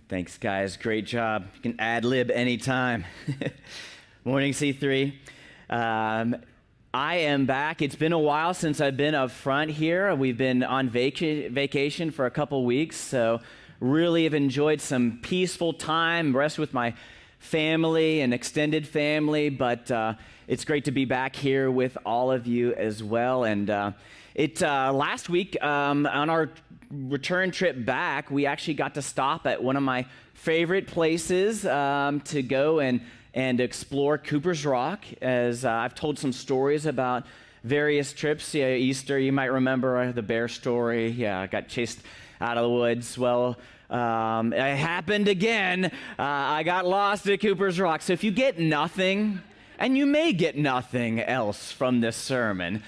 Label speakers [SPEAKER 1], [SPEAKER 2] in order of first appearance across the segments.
[SPEAKER 1] Thanks, guys. Great job. You can ad-lib anytime. Morning, C3. I am back. It's been a while since I've been up front here. We've been on vacation for a couple weeks, so really have enjoyed some peaceful time, rest with my family and extended family, but it's great to be back here with all of you as well. And last week on our return trip back, we actually got to stop at one of my favorite places to go and explore Cooper's Rock, as I've told some stories about various trips. Yeah, Easter, you might remember the bear story. Yeah, I got chased out of the woods. Well, it happened again. I got lost at Cooper's Rock. So if you get nothing, and you may get nothing else from this sermon,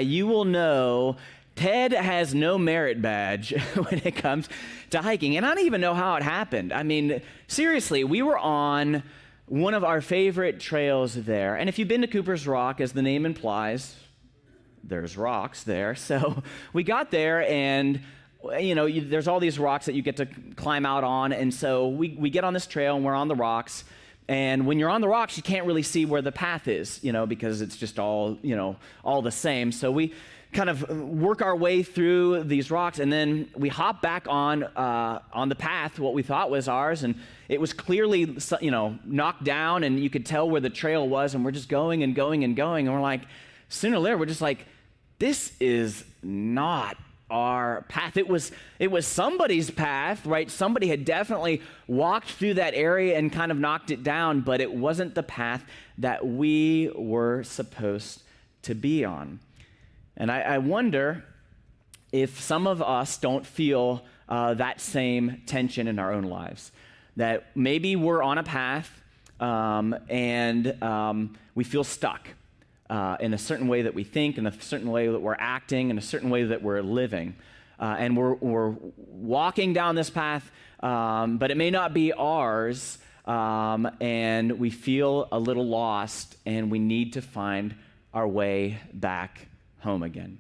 [SPEAKER 1] you will know Ted has no merit badge when it comes to hiking. And I don't even know how it happened. I mean, seriously, we were on one of our favorite trails there. And if you've been to Cooper's Rock, as the name implies, there's rocks there. So we got there and, you know, there's all these rocks that you get to climb out on. And so we get on this trail and we're on the rocks. And when you're on the rocks, you can't really see where the path is, you know, because it's just all, you know, all the same. So we kind of work our way through these rocks, and then we hop back on the path, what we thought was ours, and it was clearly, you know, knocked down, and you could tell where the trail was, and we're just going and going and going, and we're like, sooner or later, we're just like, this is not our path. It was somebody's path, right? Somebody had definitely walked through that area and kind of knocked it down, but it wasn't the path that we were supposed to be on. And I wonder if some of us don't feel that same tension in our own lives, that maybe we're on a path and we feel stuck in a certain way that we think, in a certain way that we're acting, in a certain way that we're living. And we're walking down this path, but it may not be ours, and we feel a little lost, and we need to find our way back home again.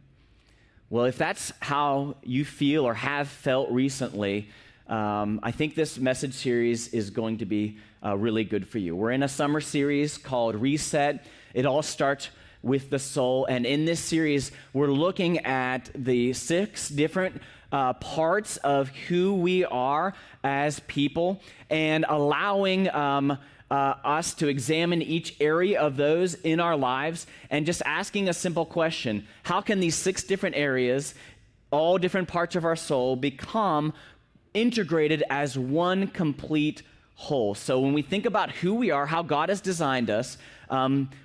[SPEAKER 1] Well, if that's how you feel or have felt recently, I think this message series is going to be really good for you. We're in a summer series called Reset. It all starts with the soul, and in this series, we're looking at the 6 different parts of who we are as people and allowing us to examine each area of those in our lives and just asking a simple question: how can these 6 different areas, all different parts of our soul, become integrated as one complete whole? So when we think about who we are, how God has designed us,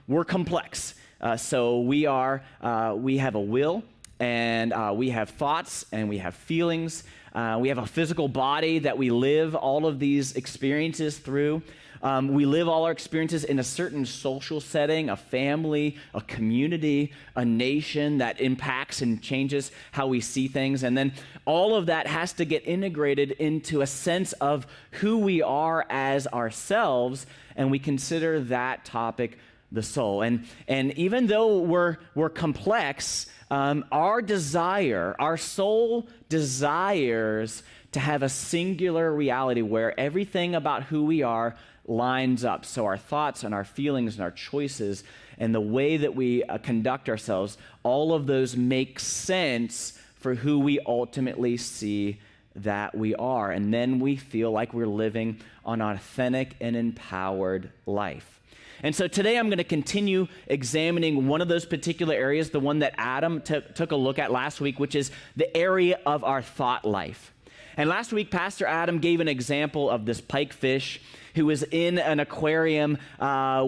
[SPEAKER 1] we're complex. So we have a will, and we have thoughts, and we have feelings. We have a physical body that we live all of these experiences through. We live all our experiences in a certain social setting, a family, a community, a nation that impacts and changes how we see things. And then all of that has to get integrated into a sense of who we are as ourselves, and we consider that topic the soul. And even though we're complex, our soul desires to have a singular reality where everything about who we are lines up. So our thoughts and our feelings and our choices and the way that we conduct ourselves, all of those make sense for who we ultimately see that we are. And then we feel like we're living an authentic and empowered life. And so today I'm going to continue examining one of those particular areas, the one that Adam took a look at last week, which is the area of our thought life. And last week, Pastor Adam gave an example of this pikefish who was in an aquarium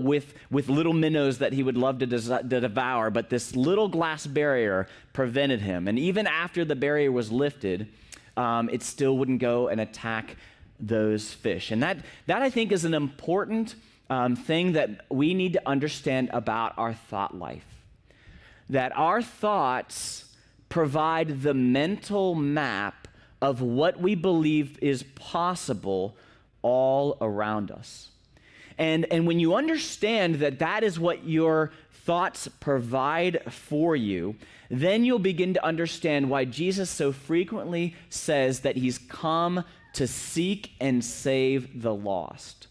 [SPEAKER 1] with little minnows that he would love to devour, but this little glass barrier prevented him. And even after the barrier was lifted, it still wouldn't go and attack those fish. And that I think is an important thing that we need to understand about our thought life. That our thoughts provide the mental map of what we believe is possible all around us. And when you understand that that is what your thoughts provide for you, then you'll begin to understand why Jesus so frequently says that he's come to seek and save the lost.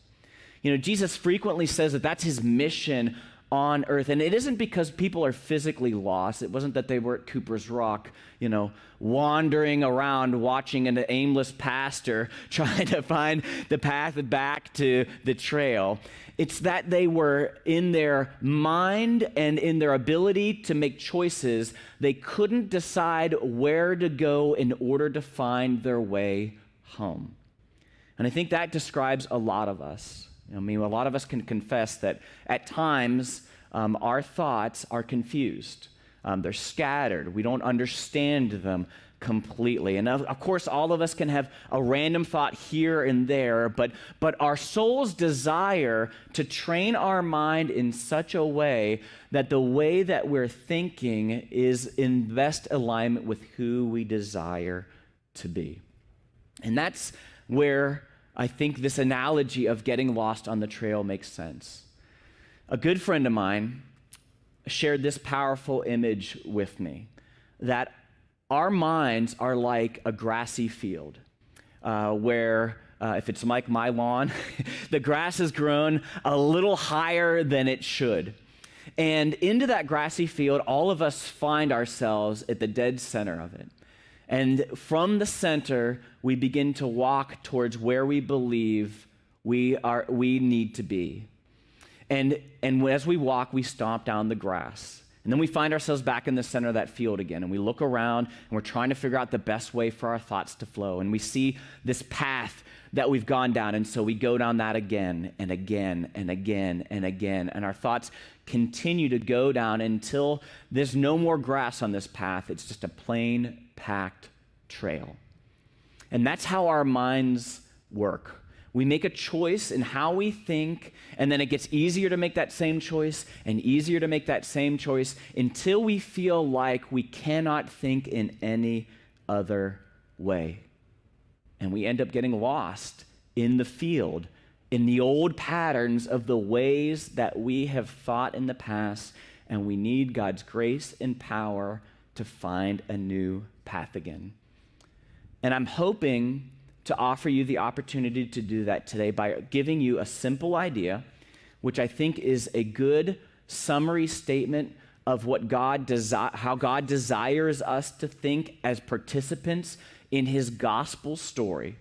[SPEAKER 1] You know, Jesus frequently says that that's his mission on earth. And it isn't because people are physically lost. It wasn't that they were at Cooper's Rock, you know, wandering around watching an aimless pastor trying to find the path back to the trail. It's that they were in their mind and in their ability to make choices. They couldn't decide where to go in order to find their way home. And I think that describes a lot of us. I mean, a lot of us can confess that at times our thoughts are confused. They're scattered. We don't understand them completely. And of course, all of us can have a random thought here and there, but our soul's desire to train our mind in such a way that the way that we're thinking is in best alignment with who we desire to be. And that's where I think this analogy of getting lost on the trail makes sense. A good friend of mine shared this powerful image with me, that our minds are like a grassy field where if it's like my lawn, the grass has grown a little higher than it should. And into that grassy field, all of us find ourselves at the dead center of it. And from the center, we begin to walk towards where we believe we need to be. And as we walk, we stomp down the grass. And then we find ourselves back in the center of that field again. And we look around, and we're trying to figure out the best way for our thoughts to flow. And we see this path that we've gone down. And so we go down that again and again and again and again. And our thoughts continue to go down until there's no more grass on this path. It's just a plain packed trail. And that's how our minds work. We make a choice in how we think, and then it gets easier to make that same choice and easier to make that same choice until we feel like we cannot think in any other way. And we end up getting lost in the field, in the old patterns of the ways that we have thought in the past, and we need God's grace and power to find a new path again. And I'm hoping to offer you the opportunity to do that today by giving you a simple idea, which I think is a good summary statement of what how God desires us to think as participants in his gospel story.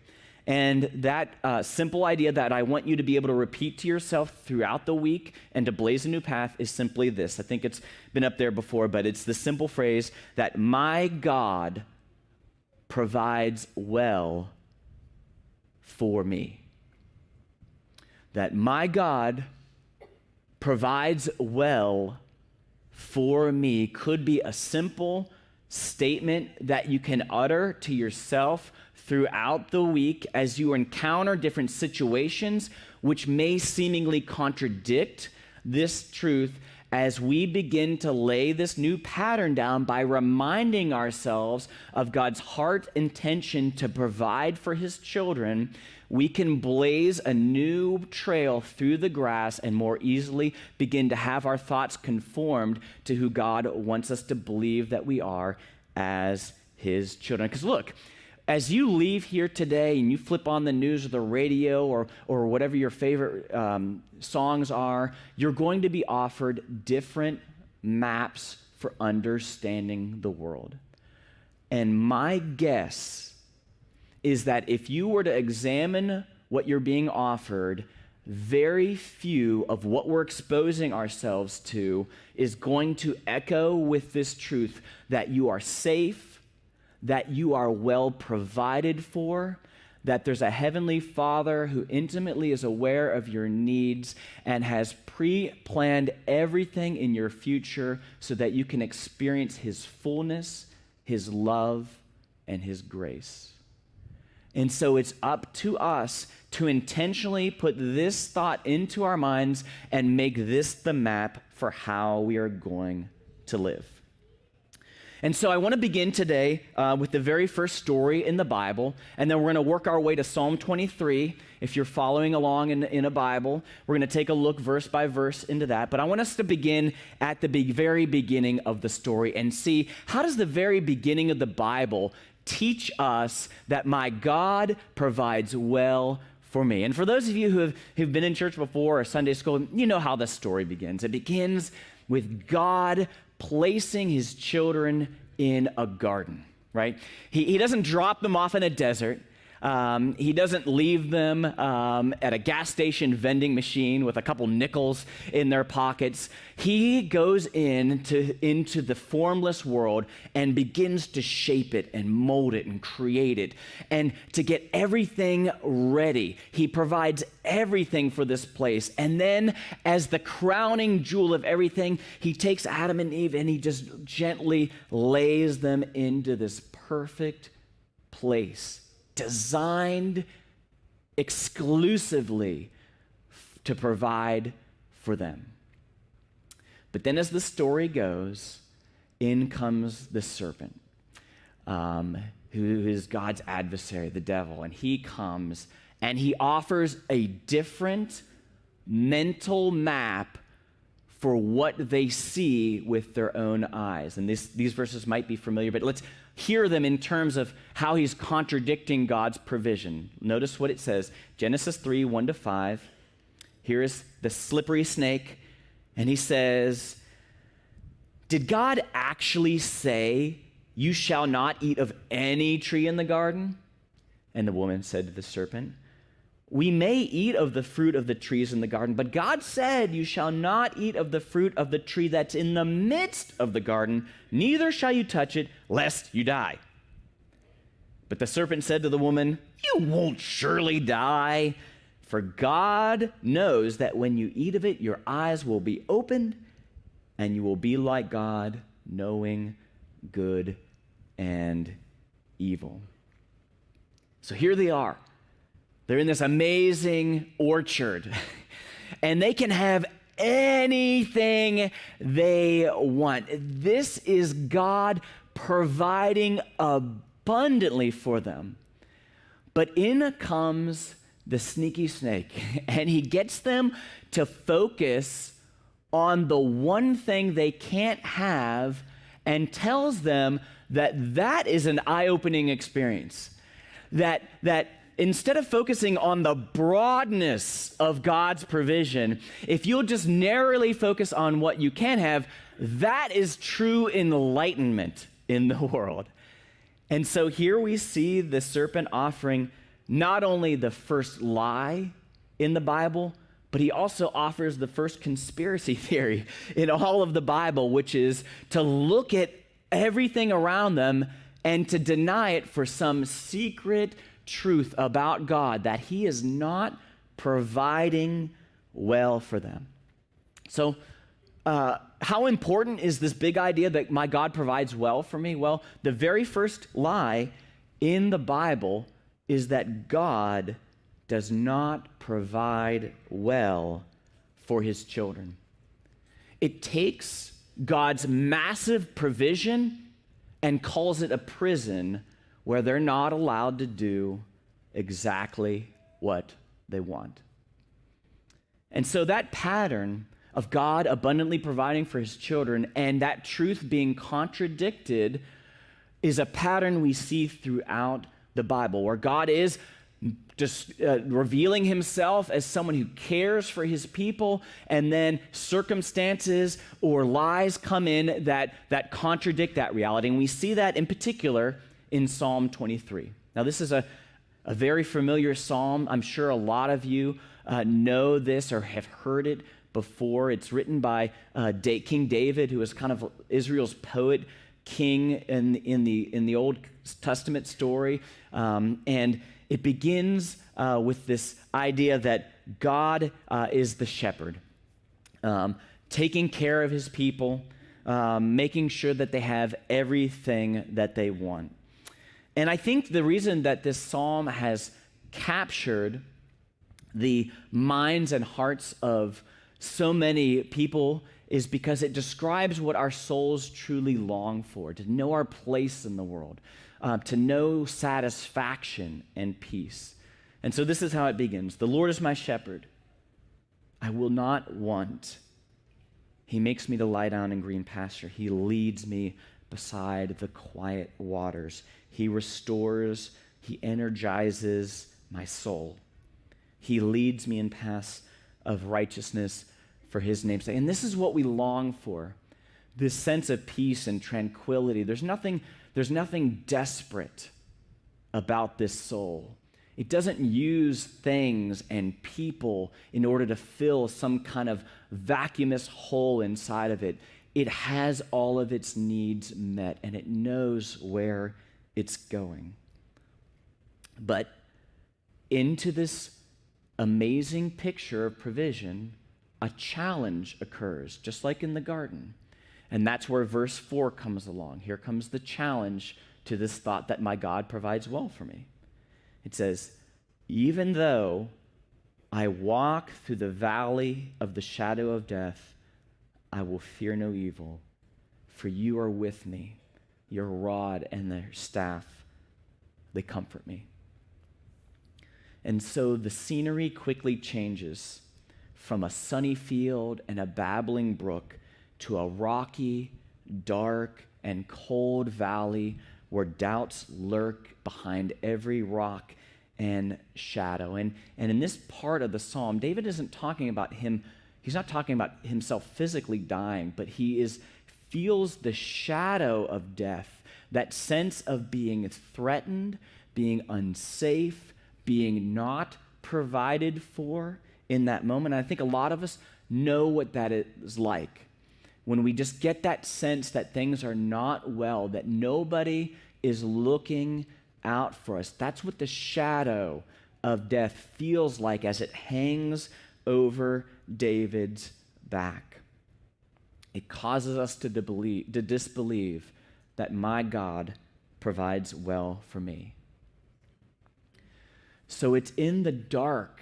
[SPEAKER 1] And that simple idea that I want you to be able to repeat to yourself throughout the week and to blaze a new path is simply this. I think it's been up there before, but it's the simple phrase that my God provides well for me. That my God provides well for me could be a simple statement that you can utter to yourself throughout the week as you encounter different situations which may seemingly contradict this truth, as we begin to lay this new pattern down by reminding ourselves of God's heart intention to provide for his children. We can blaze a new trail through the grass and more easily begin to have our thoughts conformed to who God wants us to believe that we are as his children. Because look, as you leave here today and you flip on the news or the radio or whatever your favorite songs are, you're going to be offered different maps for understanding the world. And my guess is that if you were to examine what you're being offered, very few of what we're exposing ourselves to is going to echo with this truth that you are safe, that you are well provided for, that there's a heavenly Father who intimately is aware of your needs and has pre-planned everything in your future so that you can experience his fullness, his love, and his grace. And so it's up to us to intentionally put this thought into our minds and make this the map for how we are going to live. And so I want to begin today with the very first story in the Bible, and then we're going to work our way to Psalm 23. If you're following along in a Bible, we're going to take a look verse by verse into that. But I want us to begin at the very beginning of the story and see how does the very beginning of the Bible teach us that my God provides well for me. And for those of you who've been in church before or Sunday school, you know how the story begins. It begins with God placing his children in a garden, right? He doesn't drop them off in a desert. He doesn't leave them at a gas station vending machine with a couple nickels in their pockets. He goes into the formless world and begins to shape it and mold it and create it. And to get everything ready, he provides everything for this place. And then as the crowning jewel of everything, he takes Adam and Eve and he just gently lays them into this perfect place, designed exclusively to provide for them. But then as the story goes, in comes the serpent, who is God's adversary, the devil. And he comes and he offers a different mental map for what they see with their own eyes. And these verses might be familiar, but let's hear them in terms of how he's contradicting God's provision. Notice what it says, Genesis 3, 1-5. Here is the slippery snake, and he says, did God actually say, you shall not eat of any tree in the garden? And the woman said to the serpent, we may eat of the fruit of the trees in the garden, but God said, you shall not eat of the fruit of the tree that's in the midst of the garden, neither shall you touch it, lest you die. But the serpent said to the woman, you won't surely die, for God knows that when you eat of it, your eyes will be opened, and you will be like God, knowing good and evil. So here they are. They're in this amazing orchard, and they can have anything they want. This is God providing abundantly for them. But in comes the sneaky snake, and he gets them to focus on the one thing they can't have and tells them that is an eye-opening experience. That instead of focusing on the broadness of God's provision, if you'll just narrowly focus on what you can have, that is true enlightenment in the world. And so here we see the serpent offering not only the first lie in the Bible, but he also offers the first conspiracy theory in all of the Bible, which is to look at everything around them and to deny it for some secret truth about God, that he is not providing well for them. So how important is this big idea that my God provides well for me? Well, the very first lie in the Bible is that God does not provide well for his children. It takes God's massive provision and calls it a prison where they're not allowed to do exactly what they want. And so that pattern of God abundantly providing for his children and that truth being contradicted is a pattern we see throughout the Bible, where God is just revealing himself as someone who cares for his people, and then circumstances or lies come in that contradict that reality. And we see that in particular in Psalm 23. Now, this is a very familiar psalm. I'm sure a lot of you know this or have heard it before. It's written by King David, who was kind of Israel's poet king in the Old Testament story. And it begins with this idea that God is the shepherd, taking care of his people, making sure that they have everything that they want. And I think the reason that this psalm has captured the minds and hearts of so many people is because it describes what our souls truly long for, to know our place in the world, to know satisfaction and peace. And so this is how it begins. The Lord is my shepherd. I will not want. He makes me to lie down in green pasture. He leads me beside the quiet waters. He restores, he energizes my soul. He leads me in paths of righteousness for his name's sake. And this is what we long for, this sense of peace and tranquility. There's nothing desperate about this soul. It doesn't use things and people in order to fill some kind of vacuumous hole inside of it. It has all of its needs met, and it knows where it's going. But into this amazing picture of provision, a challenge occurs, just like in the garden. And that's where verse 4 comes along. Here comes the challenge to this thought that my God provides well for me. It says, even though I walk through the valley of the shadow of death, I will fear no evil, for you are with me. Your rod and their staff, they comfort me. And so the scenery quickly changes from a sunny field and a babbling brook to a rocky, dark, and cold valley where doubts lurk behind every rock and shadow. And in this part of the psalm, David isn't talking about he's not talking about himself physically dying, but he feels the shadow of death, that sense of being threatened, being unsafe, being not provided for in that moment. And I think a lot of us know what that is like. When we just get that sense that things are not well, that nobody is looking out for us. That's what the shadow of death feels like as it hangs over David's back. It causes us to disbelieve that my God provides well for me. So it's in the dark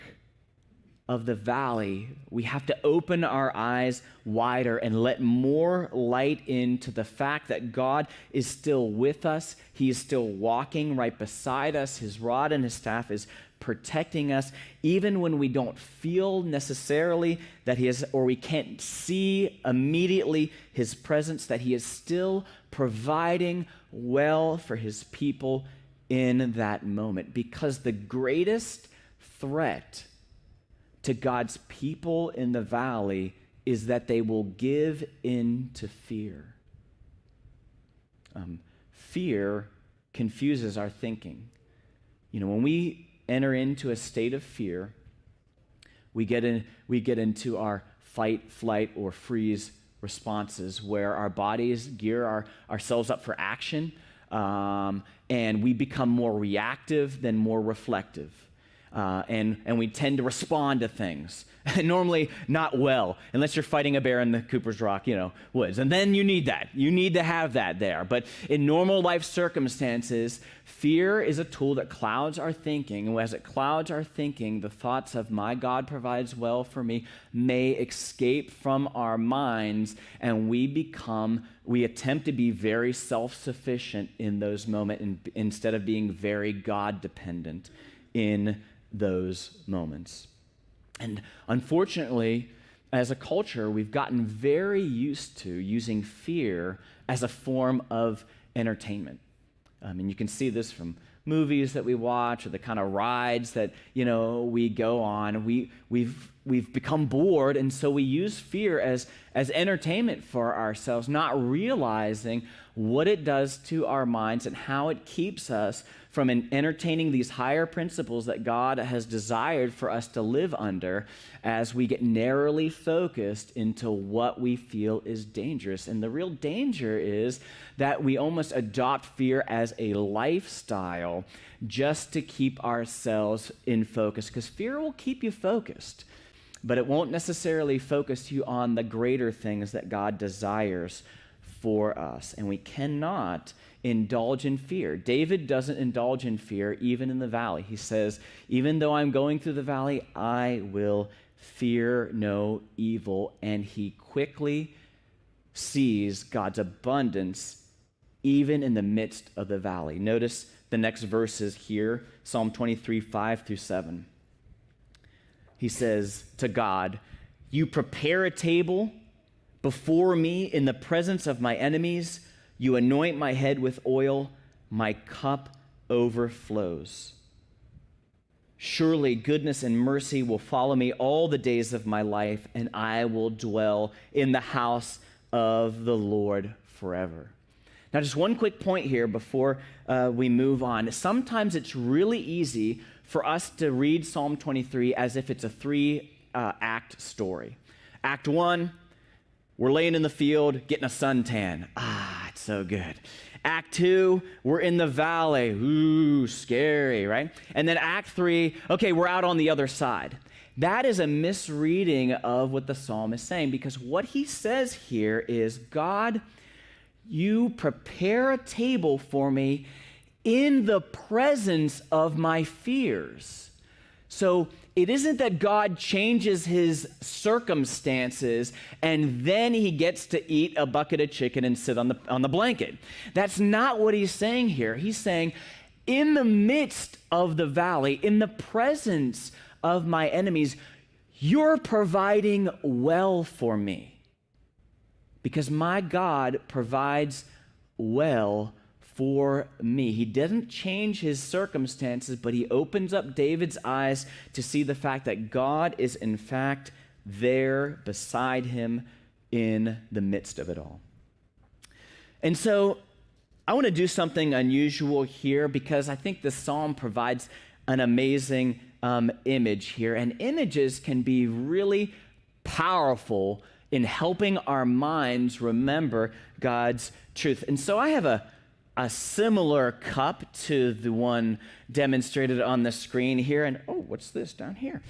[SPEAKER 1] of the valley, we have to open our eyes wider and let more light into the fact that God is still with us. He is still walking right beside us. His rod and his staff is protecting us, even when we don't feel necessarily that he is, or we can't see immediately his presence, that he is still providing well for his people in that moment. Because the greatest threat to God's people in the valley is that they will give in to fear. Fear confuses our thinking. When we enter into a state of fear, we get into our fight, flight, or freeze responses where our bodies gear ourselves up for action, and we become more reactive than more reflective. And we tend to respond to things, normally not well, unless you're fighting a bear in the Cooper's Rock, woods. And then you need that. You need to have that there. But in normal life circumstances, fear is a tool that clouds our thinking. And as it clouds our thinking, the thoughts of my God provides well for me may escape from our minds, and we attempt to be very self-sufficient in those moments instead of being very God-dependent in those moments. And unfortunately, as a culture, we've gotten very used to using fear as a form of entertainment. And you can see this from movies that we watch or the kind of rides that we go on. We've become bored, and so we use fear as entertainment for ourselves, not realizing what it does to our minds and how it keeps us from entertaining these higher principles that God has desired for us to live under as we get narrowly focused into what we feel is dangerous. And the real danger is that we almost adopt fear as a lifestyle just to keep ourselves in focus, because fear will keep you focused, but it won't necessarily focus you on the greater things that God desires for us. And we cannot indulge in fear. David doesn't indulge in fear even in the valley. He says, even though I'm going through the valley, I will fear no evil. And he quickly sees God's abundance even in the midst of the valley. Notice the next verses here, Psalm 23, 5-7. He says to God, you prepare a table before me in the presence of my enemies. You anoint my head with oil, my cup overflows. Surely goodness and mercy will follow me all the days of my life, and I will dwell in the house of the Lord forever. Now, just one quick point here before we move on. Sometimes it's really easy for us to read Psalm 23 as if it's a three-act story. Act 1, we're laying in the field, getting a suntan. It's so good. Act 2, we're in the valley. Ooh, scary, right? And then Act 3, okay, we're out on the other side. That is a misreading of what the psalm is saying, because what he says here is, God, you prepare a table for me in the presence of my fears. So it isn't that God changes his circumstances and then he gets to eat a bucket of chicken and sit on the blanket. That's not what he's saying here. He's saying, in the midst of the valley, in the presence of my enemies, you're providing well for me. Because my God provides well for me. He doesn't change his circumstances, but he opens up David's eyes to see the fact that God is in fact there beside him in the midst of it all. And so I want to do something unusual here, because I think the psalm provides an amazing image here. And images can be really powerful in helping our minds remember God's truth. And so I have a similar cup to the one demonstrated on the screen here. And what's this down here?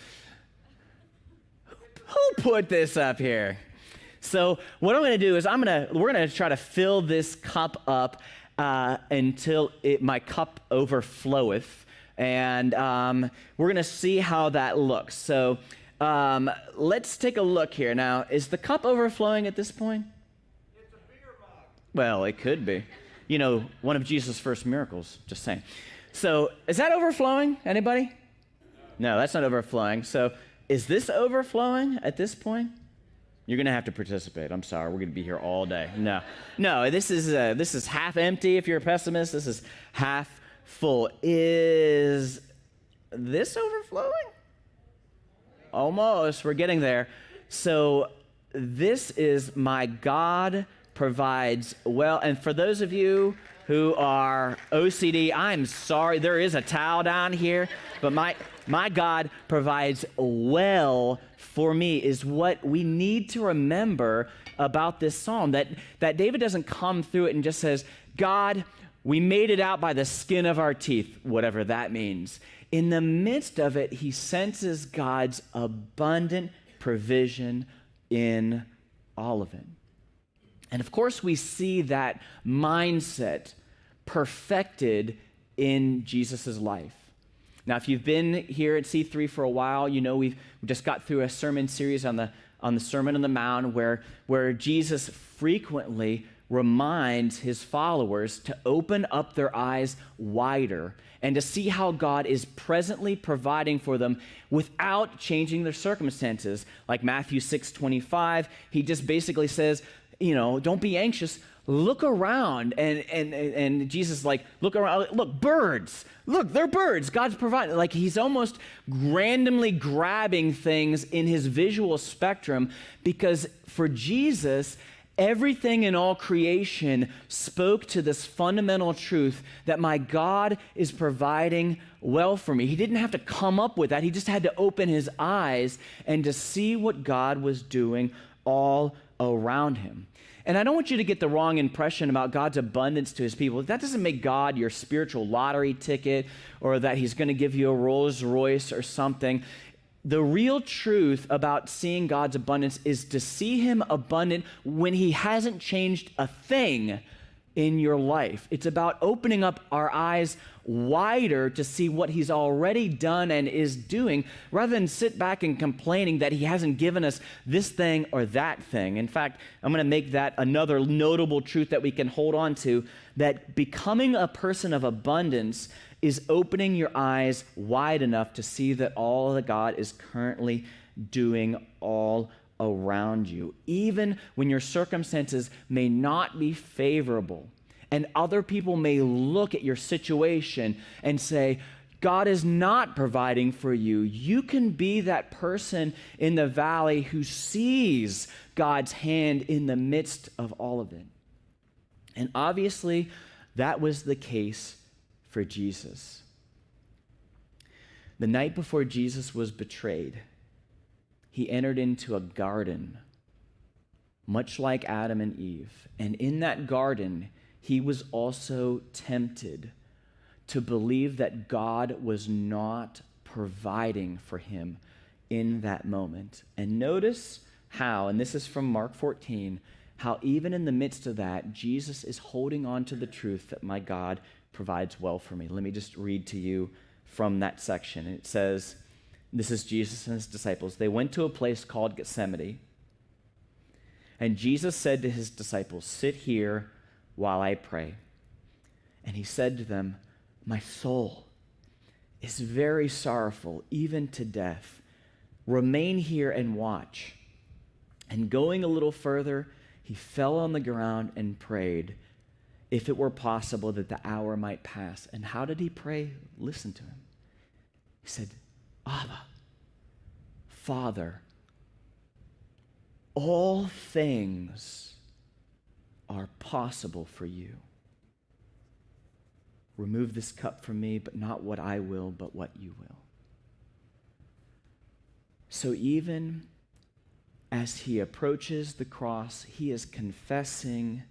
[SPEAKER 1] Who put this up here? So what I'm going to do is we're going to try to fill this cup up until my cup overfloweth, and we're going to see how that looks. So let's take a look here. Now, is the cup overflowing at this point?
[SPEAKER 2] It's a beer mug.
[SPEAKER 1] Well, it could be. You know, one of Jesus' first miracles, just saying. So is that overflowing? Anybody? No, that's not overflowing. So is this overflowing at this point? You're going to have to participate. I'm sorry. We're going to be here all day. No, this is half empty if you're a pessimist. This is half full. Is this overflowing? Almost. We're getting there. So this is my God provides well. And for those of you who are OCD, I'm sorry. There is a towel down here. But my God provides well for me is what we need to remember about this psalm. That David doesn't come through it and just says, God, we made it out by the skin of our teeth, whatever that means. In the midst of it, he senses God's abundant provision in all of it. And of course, we see that mindset perfected in Jesus' life. Now, if you've been here at C3 for a while, you know we just got through a sermon series on the Sermon on the Mount where Jesus frequently reminds his followers to open up their eyes wider and to see how God is presently providing for them without changing their circumstances. Like Matthew 6:25, he just basically says, don't be anxious. Look around. And Jesus is like, look around. Look, birds. Look, they're birds. God's providing. Like he's almost randomly grabbing things in his visual spectrum, because for Jesus, everything in all creation spoke to this fundamental truth that my God is providing well for me. He didn't have to come up with that. He just had to open his eyes and to see what God was doing all around him. And I don't want you to get the wrong impression about God's abundance to his people. That doesn't make God your spiritual lottery ticket, or that he's going to give you a Rolls Royce or something. The real truth about seeing God's abundance is to see him abundant when he hasn't changed a thing in your life. It's about opening up our eyes wider to see what he's already done and is doing, rather than sit back and complaining that he hasn't given us this thing or that thing. In fact, I'm going to make that another notable truth that we can hold on to, that becoming a person of abundance is opening your eyes wide enough to see that all that God is currently doing all around you, even when your circumstances may not be favorable. And other people may look at your situation and say, God is not providing for you. You can be that person in the valley who sees God's hand in the midst of all of it. And obviously, that was the case for Jesus. The night before Jesus was betrayed, he entered into a garden, much like Adam and Eve. And in that garden, he was also tempted to believe that God was not providing for him in that moment. And notice how, and this is from Mark 14, how even in the midst of that, Jesus is holding on to the truth that my God provides well for me. Let me just read to you from that section. It says, this is Jesus and his disciples. They went to a place called Gethsemane, and Jesus said to his disciples, sit here while I pray. And he said to them, my soul is very sorrowful, even to death. Remain here and watch. And going a little further, he fell on the ground and prayed, if it were possible that the hour might pass. And how did he pray? Listen to him. He said, Abba, Father, all things are possible for you. Remove this cup from me, but not what I will, but what you will. So even as he approaches the cross, he is confessing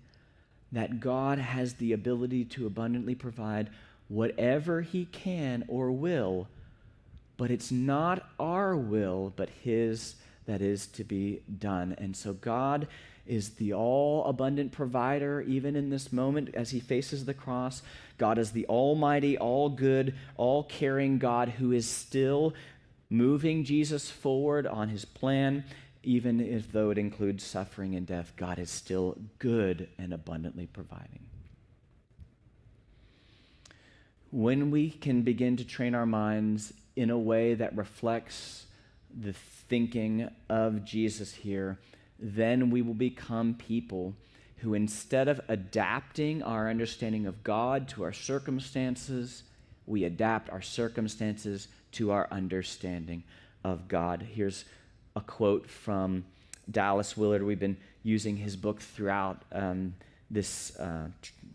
[SPEAKER 1] that God has the ability to abundantly provide whatever he can or will, but it's not our will, but his that is to be done. And so God is the all-abundant provider, even in this moment as he faces the cross. God is the almighty, all-good, all-caring God who is still moving Jesus forward on his plan, even if though it includes suffering and death. God is still good and abundantly providing. When we can begin to train our minds in a way that reflects the thinking of Jesus here, then we will become people who, instead of adapting our understanding of God to our circumstances, we adapt our circumstances to our understanding of God. Here's a quote from Dallas Willard. We've been using his book throughout this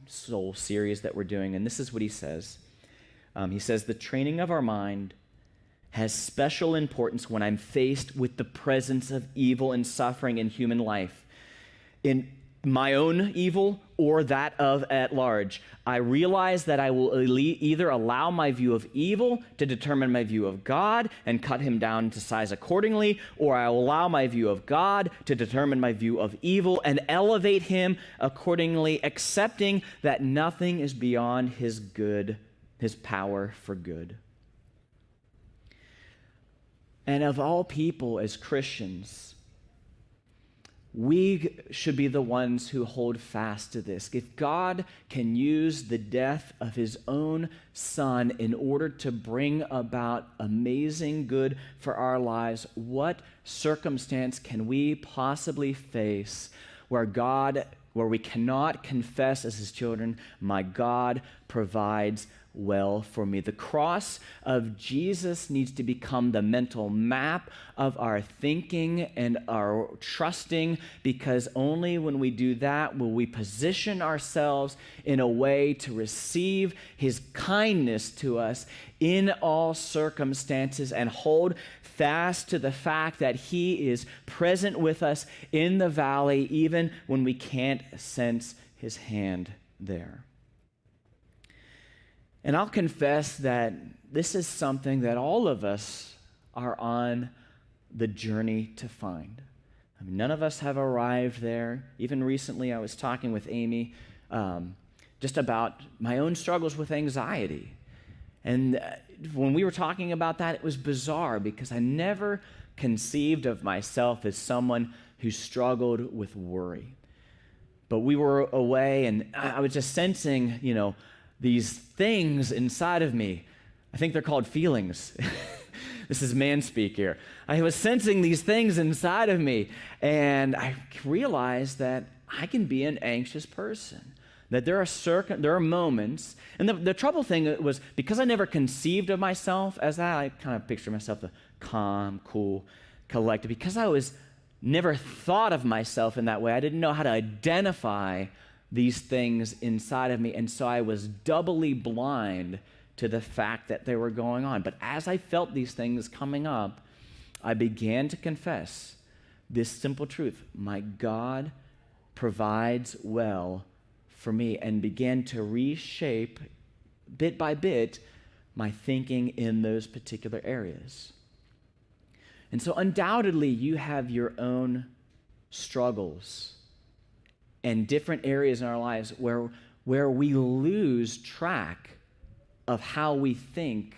[SPEAKER 1] soul series that we're doing, and this is what he says. He says, the training of our mind has special importance when I'm faced with the presence of evil and suffering in human life. In my own evil or that of at large, I realize that I will either allow my view of evil to determine my view of God and cut him down to size accordingly, or I will allow my view of God to determine my view of evil and elevate him accordingly, accepting that nothing is beyond his good, his power for good. And of all people, as Christians, we should be the ones who hold fast to this. If God can use the death of his own son in order to bring about amazing good for our lives, what circumstance can we possibly face where we cannot confess as his children, my God provides well for me? The cross of Jesus needs to become the mental map of our thinking and our trusting, because only when we do that will we position ourselves in a way to receive his kindness to us in all circumstances and hold fast to the fact that he is present with us in the valley, even when we can't sense his hand there. And I'll confess that this is something that all of us are on the journey to find. I mean, none of us have arrived there. Even recently, I was talking with Amy just about my own struggles with anxiety. And when we were talking about that, it was bizarre because I never conceived of myself as someone who struggled with worry. But we were away, and I was just sensing, these things inside of me. I think they're called feelings. This is man speak here. I was sensing these things inside of me, and I realized that I can be an anxious person. That there are moments, and the trouble thing was because I never conceived of myself as that, I kind of picture myself a calm, cool, collected. Because I was never thought of myself in that way, I didn't know how to identify these things inside of me, and so I was doubly blind to the fact that they were going on. But as I felt these things coming up, I began to confess this simple truth: my God provides well for me, and began to reshape bit by bit my thinking in those particular areas. And so undoubtedly you have your own struggles and different areas in our lives where we lose track of how we think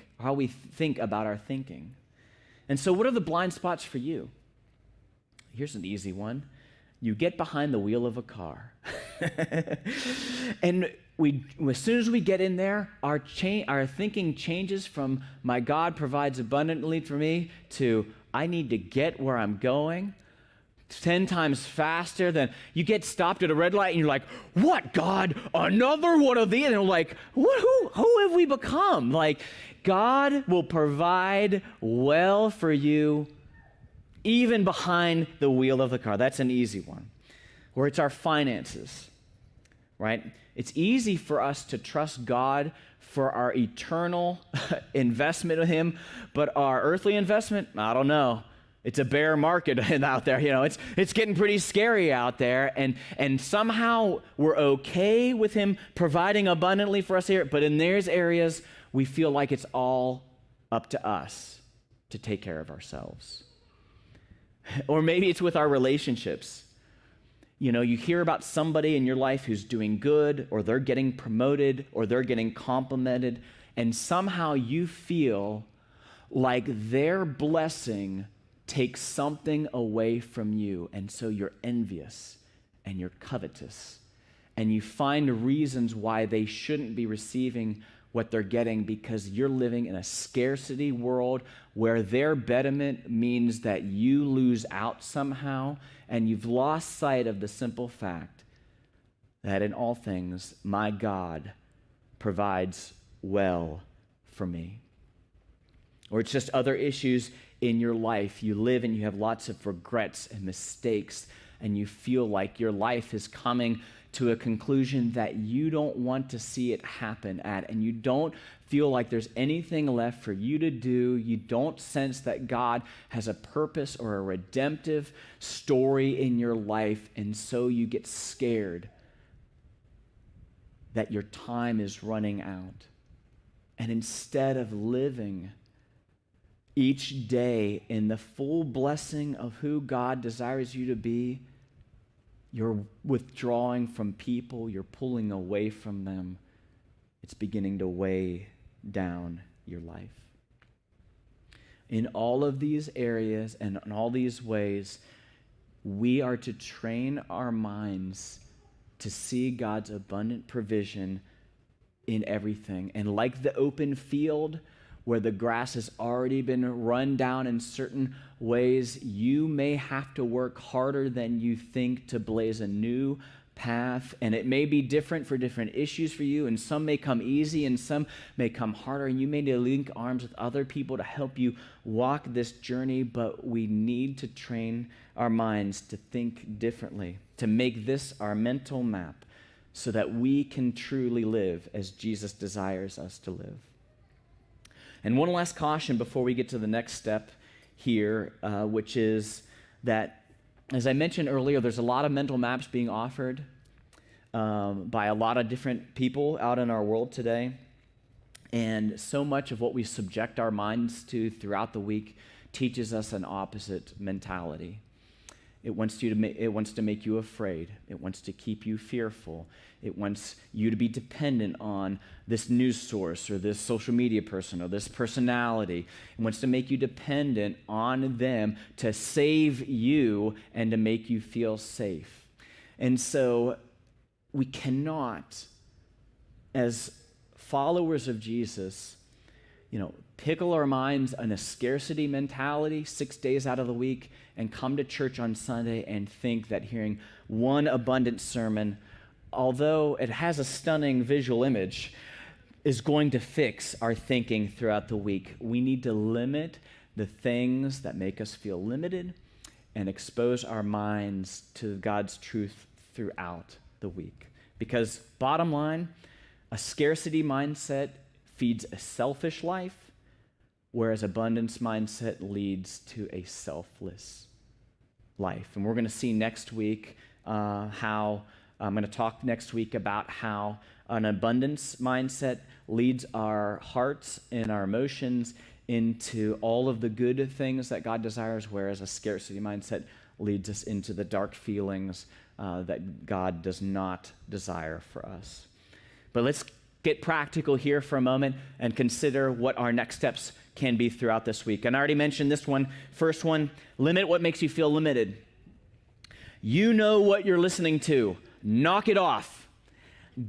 [SPEAKER 1] about our thinking. And so what are the blind spots for you? Here's an easy one. You get behind the wheel of a car. And as soon as we get in there, our thinking changes from my God provides abundantly for me to I need to get where I'm going 10 times faster than you get stopped at a red light and you're like, what, God, another one of these? And I'm like, who have we become? Like, God will provide well for you even behind the wheel of the car. That's an easy one. Or it's our finances, right? It's easy for us to trust God for our eternal investment with Him, but our earthly investment, I don't know. It's a bear market out there. It's getting pretty scary out there, and somehow we're okay with Him providing abundantly for us here, but in those areas, we feel like it's all up to us to take care of ourselves. Or maybe it's with our relationships. You hear about somebody in your life who's doing good, or they're getting promoted, or they're getting complimented, and somehow you feel like their blessing takes something away from you, and so you're envious and you're covetous, and you find reasons why they shouldn't be receiving what they're getting because you're living in a scarcity world where their betterment means that you lose out somehow, and you've lost sight of the simple fact that in all things, my God provides well for me. Or it's just other issues in your life. You live and you have lots of regrets and mistakes, and you feel like your life is coming to a conclusion that you don't want to see it happen at, and you don't feel like there's anything left for you to do. You don't sense that God has a purpose or a redemptive story in your life, and so you get scared that your time is running out. And instead of living each day in the full blessing of who God desires you to be, you're withdrawing from people, you're pulling away from them. It's beginning to weigh down your life. In all of these areas and in all these ways, we are to train our minds to see God's abundant provision in everything. And like the open field where the grass has already been run down in certain ways, you may have to work harder than you think to blaze a new path, and it may be different for different issues for you, and some may come easy and some may come harder, and you may need to link arms with other people to help you walk this journey, but we need to train our minds to think differently, to make this our mental map so that we can truly live as Jesus desires us to live. And one last caution before we get to the next step here, which is that, as I mentioned earlier, there's a lot of mental maps being offered by a lot of different people out in our world today. And so much of what we subject our minds to throughout the week teaches us an opposite mentality. It wants to make you afraid. It wants to keep you fearful. It wants you to be dependent on this news source or this social media person or this personality. It wants to make you dependent on them to save you and to make you feel safe. And so we cannot, as followers of Jesus, pickle our minds on a scarcity mentality 6 days out of the week and come to church on Sunday and think that hearing one abundant sermon although it has a stunning visual image, is going to fix our thinking throughout the week. We need to limit the things that make us feel limited and expose our minds to God's truth throughout the week. Because bottom line, a scarcity mindset feeds a selfish life, whereas abundance mindset leads to a selfless life. And we're going to see next week how I'm going to talk next week about how an abundance mindset leads our hearts and our emotions into all of the good things that God desires, whereas a scarcity mindset leads us into the dark feelings that God does not desire for us. But let's get practical here for a moment and consider what our next steps can be throughout this week. And I already mentioned this one. First one, limit what makes you feel limited. You know what you're listening to. Knock it off.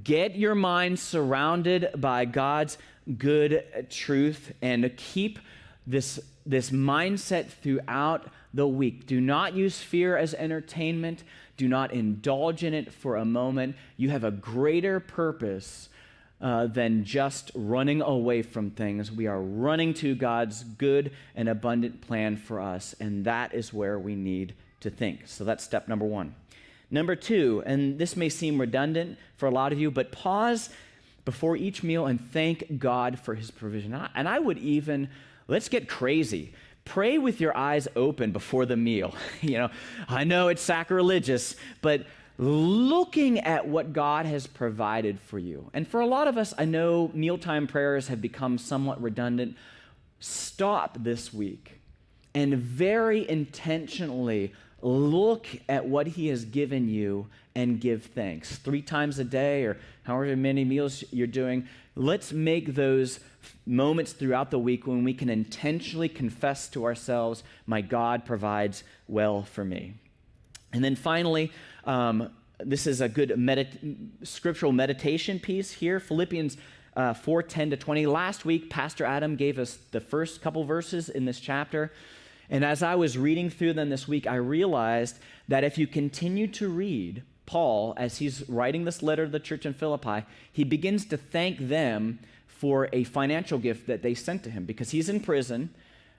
[SPEAKER 1] Get your mind surrounded by God's good truth and keep this mindset throughout the week. Do not use fear as entertainment. Do not indulge in it for a moment. You have a greater purpose than just running away from things. We are running to God's good and abundant plan for us, and that is where we need to think. So that's step number one. Number two, and this may seem redundant for a lot of you, but pause before each meal and thank God for his provision. And I would even, let's get crazy. Pray with your eyes open before the meal. I know it's sacrilegious, but looking at what God has provided for you. And for a lot of us, I know mealtime prayers have become somewhat redundant. Stop this week and very intentionally look at what he has given you and give thanks. 3 times a day or however many meals you're doing, let's make those moments throughout the week when we can intentionally confess to ourselves, my God provides well for me. And then finally, this is a good scriptural meditation piece here, Philippians 4:10-20. Last week, Pastor Adam gave us the first couple verses in this chapter. And as I was reading through them this week, I realized that if you continue to read Paul, as he's writing this letter to the church in Philippi, he begins to thank them for a financial gift that they sent to him because he's in prison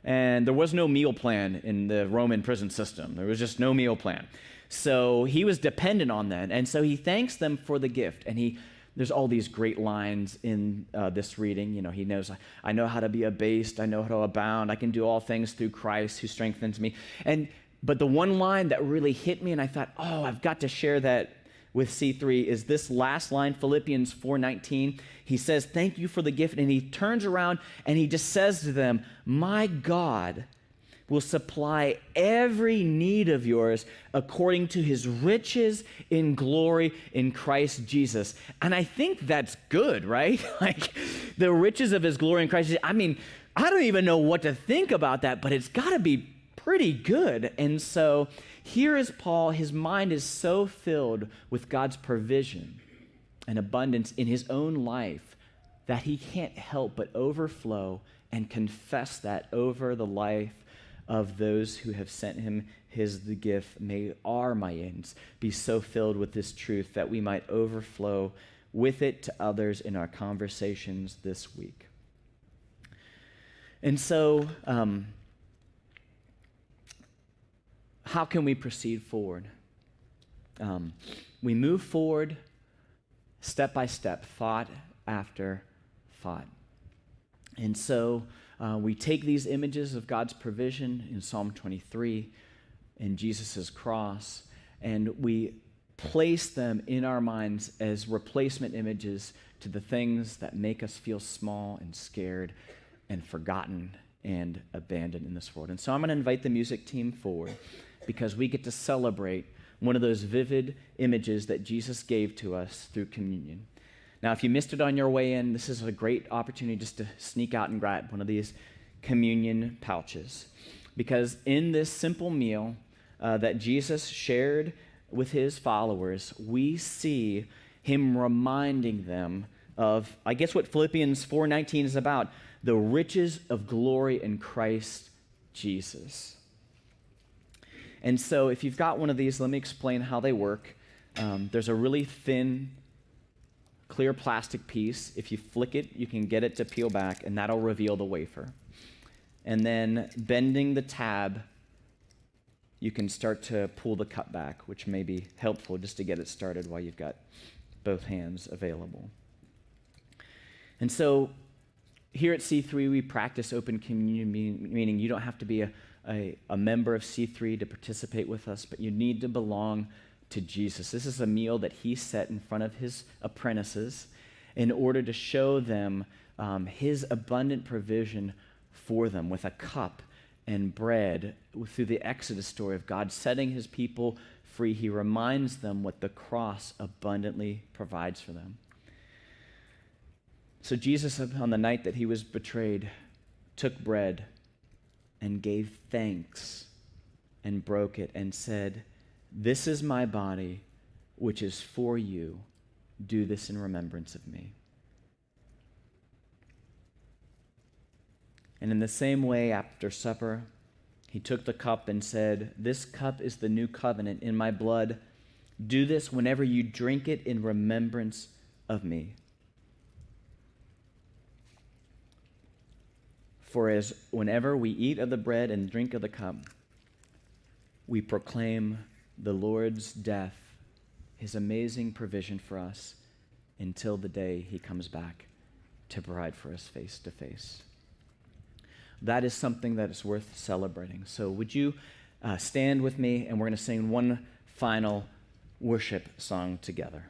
[SPEAKER 1] and there was no meal plan in the Roman prison system. There was just no meal plan. So he was dependent on that. And so he thanks them for the gift. And there's all these great lines in this reading. He knows, I know how to be abased. I know how to abound. I can do all things through Christ who strengthens me. But the one line that really hit me, and I thought, I've got to share that with C3, is this last line, Philippians 4:19. He says, thank you for the gift. And he turns around and he just says to them, my God will supply every need of yours according to his riches in glory in Christ Jesus. And I think that's good, right? Like the riches of his glory in Christ Jesus. I mean, I don't even know what to think about that, but it's got to be pretty good. And so here is Paul. His mind is so filled with God's provision and abundance in his own life that he can't help but overflow and confess that over the life of those who have sent him the gift. May our minds be so filled with this truth that we might overflow with it to others in our conversations this week. And so, how can we proceed forward? We move forward step by step, thought after thought. And so, we take these images of God's provision in Psalm 23 and Jesus' cross, and we place them in our minds as replacement images to the things that make us feel small and scared and forgotten and abandoned in this world. And so I'm going to invite the music team forward because we get to celebrate one of those vivid images that Jesus gave to us through communion. Now, if you missed it on your way in, this is a great opportunity just to sneak out and grab one of these communion pouches. Because in this simple meal that Jesus shared with his followers, we see him reminding them of, I guess, what Philippians 4:19 is about, the riches of glory in Christ Jesus. And so if you've got one of these, let me explain how they work. There's a really thin, clear plastic piece. If you flick it, you can get it to peel back, and that'll reveal the wafer. And then bending the tab, you can start to pull the cup back, which may be helpful just to get it started while you've got both hands available. And so here at C3, we practice open communion, meaning you don't have to be a member of C3 to participate with us, but you need to belong to Jesus. This is a meal that he set in front of his apprentices in order to show them his abundant provision for them with a cup and bread. Through the Exodus story of God setting his people free, he reminds them what the cross abundantly provides for them. So Jesus, on the night that he was betrayed, took bread and gave thanks and broke it and said, "This is my body, which is for you. Do this in remembrance of me." And in the same way, after supper, he took the cup and said, "This cup is the new covenant in my blood. Do this whenever you drink it in remembrance of me. For as whenever we eat of the bread and drink of the cup, we proclaim the Lord's death, his amazing provision for us, until the day he comes back to provide for us face to face." That is something that is worth celebrating. So would you stand with me, and we're going to sing one final worship song together.